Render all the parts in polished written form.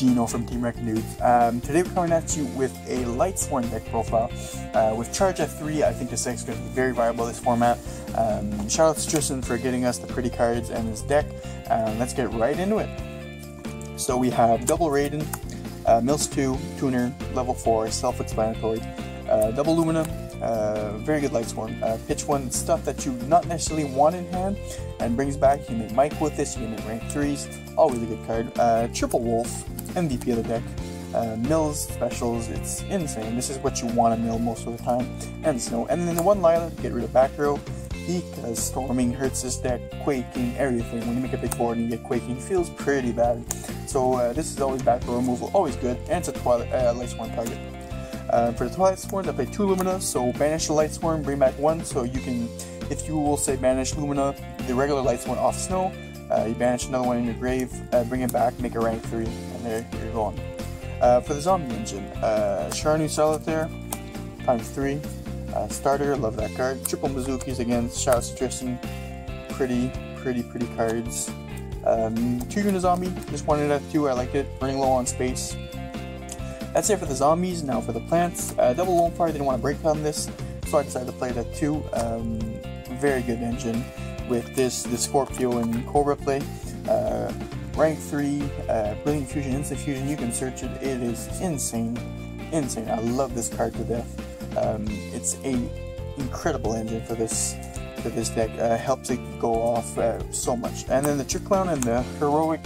Eugenio from Team Wreck Nudes. Today we're coming at you with a Lightsworn deck profile. With charge at 3, I think this deck is going to be very viable this format. Shout out to Tristan for getting us the pretty cards and his deck. Let's get right into it. So we have double Raiden, Mills 2, Tuner, level 4, self-explanatory, double Lumina, very good Lightsworn, pitch 1, stuff that you not necessarily want in hand, and brings back. You can make Mike with this, you can make rank 3s, always a good card. Triple Wolf, MVP of the deck, Mills specials, it's insane. This is what you want to mill most of the time, and Snow. And then the one Lila, get rid of back row, because storming hurts this deck, quaking, everything. When you make a big board and you get quaking, feels pretty bad. So this is always back row removal, always good, and it's a Lightsworn target. For the Lightsworn, I play 2 Lumina, so banish the Lightsworn, bring back 1, so you can, if you will say banish Lumina, the regular Lightsworn off Snow, you banish another one in your grave, bring it back, make a rank 3, and there you're going. For the Zombie Engine, Sharnu Solitaire, times 3, starter, love that card. Triple Mizukis again, shout out to Tristan, pretty cards. 2 unit zombie, just wanted it at 2, I liked it, running low on space. That's it for the zombies. Now for the plants, double Lone Fire, didn't want to break on this, so I decided to play it at 2. Very good engine with the Scorpio and Cobra play. Rank 3, Brilliant Fusion, Instant Fusion, you can search it, it is insane, I love this card to death. It's a incredible engine for this deck, helps it go off so much. And then the Trick Clown and the Heroic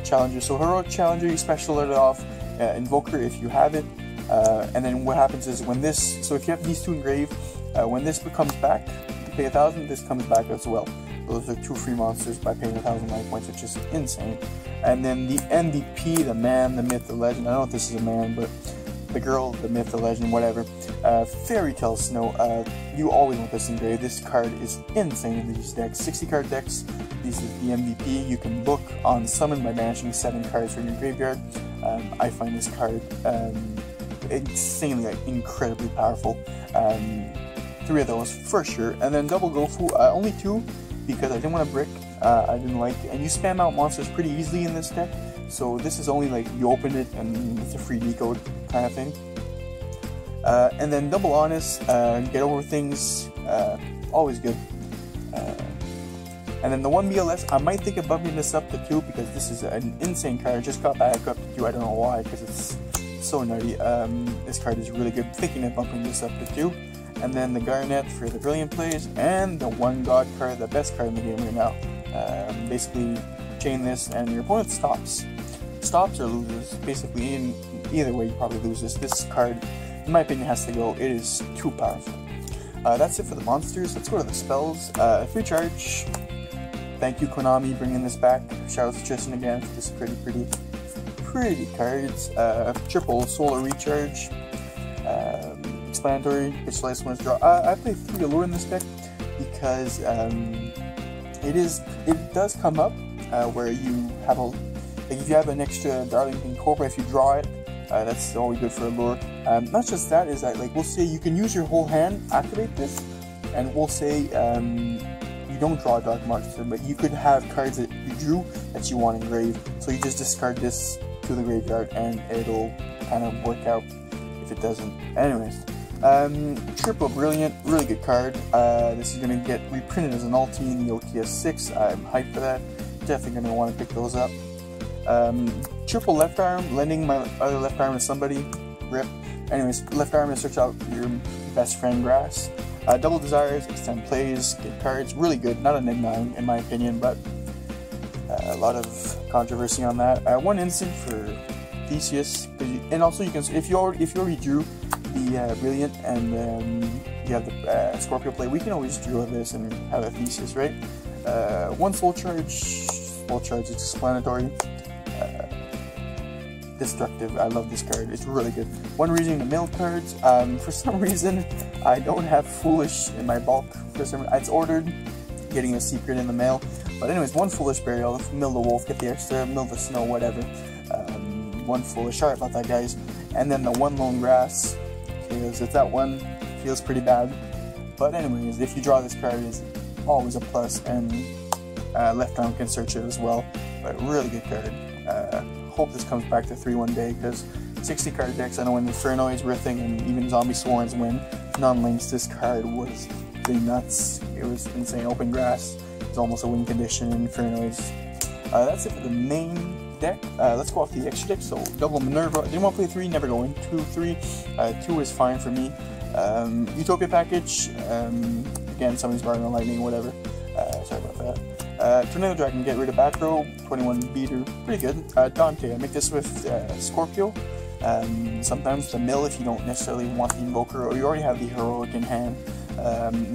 Challenger. So Heroic Challenger, you special it off Invoker if you have it, and then what happens is when this, so if you have these 2 engraved, when this comes back, you pay 1,000, this comes back as well. Those are 2 free monsters by paying 1,000 life points, which is insane. And then the MVP, the man, the myth, the legend, I don't know if this is a man, but the girl, the myth, the legend, whatever. Fairy Tale Snow, you always want this engraved. This card is insane in these decks. 60 card decks, this is the MVP. You can book on summon by banishing 7 cards from your graveyard. I find this card insanely, incredibly powerful. 3 of those for sure. And then double Gofu, only 2 because I didn't want to brick. I didn't like it. And you spam out monsters pretty easily in this deck. So this is only like you open it and it's a free decode kind of thing. And then double Honest, get over things, always good. And then the 1 BLS, I might think of bumping this up to 2 because this is an insane card. Just got back up to 2, I don't know why, because it's so nutty. This card is really good, thinking of bumping this up to 2. And then the Garnet for the brilliant plays, and the 1 God card, the best card in the game right now. Basically, chain this and your opponent stops or loses. Basically, in either way, you probably lose this. This card, in my opinion, has to go. It is too powerful. That's it for the monsters. Let's go to the spells. Free charge. Thank you, Konami, bringing this back. Shout out to Tristan again for this pretty cards. Triple Solar Recharge. Explanatory. Pitch Lightsworn draw. I play 3 Allure in this deck because it does come up where you have a, like if you have an extra Darlington Cobra, if you draw it, that's always good for Allure. Not just that, is that like we'll say you can use your whole hand, activate this, and we'll say you don't draw a Dark Monster, but you could have cards that you drew that you want engraved, so you just discard this to the graveyard and it'll kind of work out if it doesn't. Anyways, Triple Brilliant, really good card. This is going to get reprinted as an ulti in the OTS 6. I'm hyped for that. Definitely going to want to pick those up. Triple Left Arm, lending my other left arm to somebody. Rip. Anyways, left arm to search out your best friend Grass. Double Desires, extend plays, get cards. Really good. Not a neg 9 in my opinion, but a lot of controversy on that. 1 instant for Theseus, and also you can, if you already drew the Brilliant and you have the Scorpio play, we can always draw this and have a Theseus, right? 1 Soul Charge, it's explanatory. Destructive, I love this card, it's really good. 1 reason to mill cards, for some reason I don't have Foolish in my bulk, for some reason. It's ordered, getting a secret in the mail, but anyways, 1 Foolish Burial, mill the Wolf, get the extra, mill the Snow, whatever. 1 Foolish, sorry about that guys. And then the 1 Lone Grass, because if that one feels pretty bad, but anyways, if you draw this card, it's always a plus, and left arm can search it as well, but really good card. Hope this comes back to 3 one day, because 60 card decks, I know when Infernoids were a thing and even Zombie Swarms, when non-links, this card was pretty nuts. It was insane. Open Grass is almost a win condition in Infernoids. That's it for the main deck. Let's go off the extra deck. So double Minerva. Didn't want to play 3, never going 2-3. 2 is fine for me. Utopia package. Again, somebody's borrowing a lightning, whatever. Sorry about that. Tornado Dragon, get rid of back row. 21 beater, pretty good. Dante, I make this with Scorpio. Sometimes the mill if you don't necessarily want the invoker, or you already have the heroic in hand.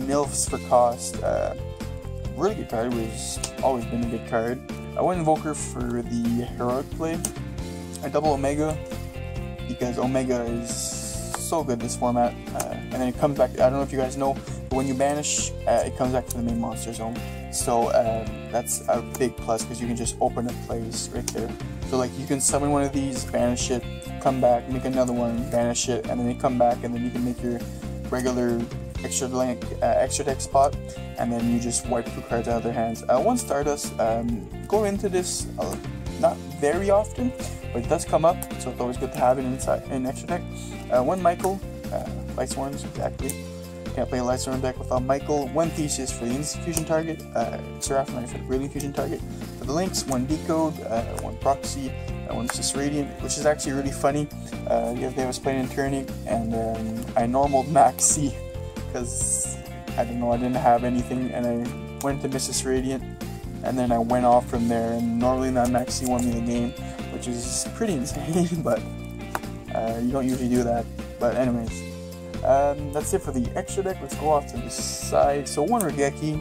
Mills for cost. Really good card. It's always been a good card. I went invoker for the heroic play. I double Omega because Omega is so good this format, and then it comes back. I don't know if you guys know, but when you banish, it comes back to the main monster zone. So that's a big plus, because you can just open up plays right there. So like you can summon one of these, banish it, come back, make another one, banish it, and then they come back, and then you can make your regular extra deck spot, and then you just wipe 2 cards out of their hands. One Stardust, go into this not very often, but it does come up, so it's always good to have it inside in extra deck. One Michael, Lightsworns, exactly. Can't play a Lightsworn deck without Michael. One Thesis for the Instant Fusion target, Seraphonite for the Brilliant Fusion target. For the links, one Decode, one Proxy, one Cis Radiant, which is actually really funny. The other day I was playing in Tourney, and I normaled Maxi, because I don't know, I didn't have anything, and I went to Mrs. Radiant, and then I went off from there, and normally that Maxi won me the game, which is pretty insane, but you don't usually do that. But anyways, that's it for the extra deck. Let's go off to the side. So one Regeki,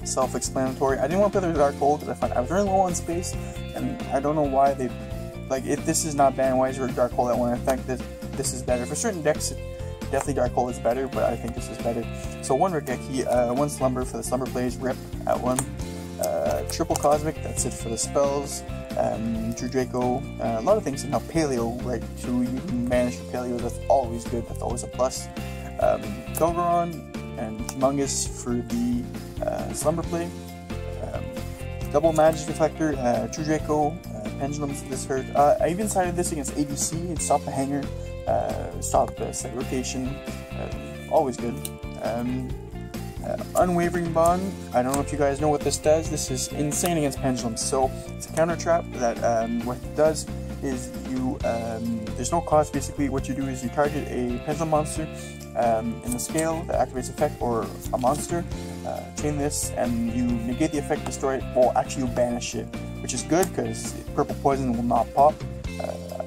self-explanatory. I didn't want to play the Dark Hole because I was running low on space, and I don't know why they, like, if this is not bandwise or Dark Hole that one, I think that this is better. For certain decks, definitely Dark Hole is better, but I think this is better. So one Regeki, one Slumber for the Slumber plays, Rip at 1. Triple Cosmic, that's it for the spells. Drew Draco, a lot of things. And now Paleo, right, 2, you can manage your Paleo, that's always good, that's always a plus. Golgoron and Humongous for the Slumber play. Double Magic Deflector, True Draco, Pendulums, this hurt. I even sided this against ABC and stop the hanger, stop the set rotation, always good. Unwavering Bond, I don't know if you guys know what this does. This is insane against Pendulums. So it's a counter trap that what it does is you, there's no cost. Basically what you do is you target a Pendulum monster in the scale that activates effect, or a monster, chain this, and you negate the effect, destroy it. Well, actually you banish it, which is good because Purple Poison will not pop.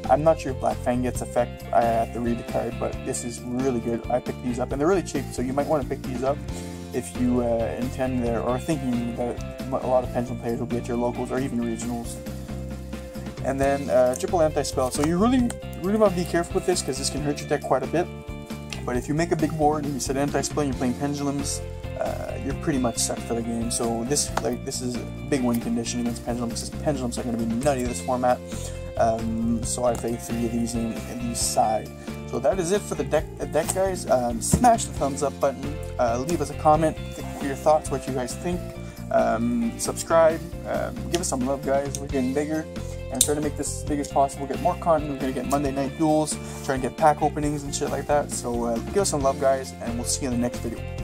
I'm not sure if Black Fang gets effect, I have to read the card, but this is really good. I picked these up, and they're really cheap, so you might want to pick these up if you intend there, or thinking that a lot of Pendulum players will be at your locals or even regionals. And then triple anti-spell. So you really want to be careful with this, because this can hurt your deck quite a bit. But if you make a big board and you set anti-spell and you're playing Pendulums, you're pretty much set for the game. So this is a big win condition against Pendulums, because Pendulums are going to be nutty this format. So I play 3 of these in the side. So that is it for the deck guys. Smash the thumbs up button, leave us a comment, your thoughts, what you guys think, subscribe, give us some love guys. We're getting bigger and try to make this as big as possible, get more content. We're going to get Monday night duels, try and get pack openings and shit like that. So give us some love guys, and we'll see you in the next video.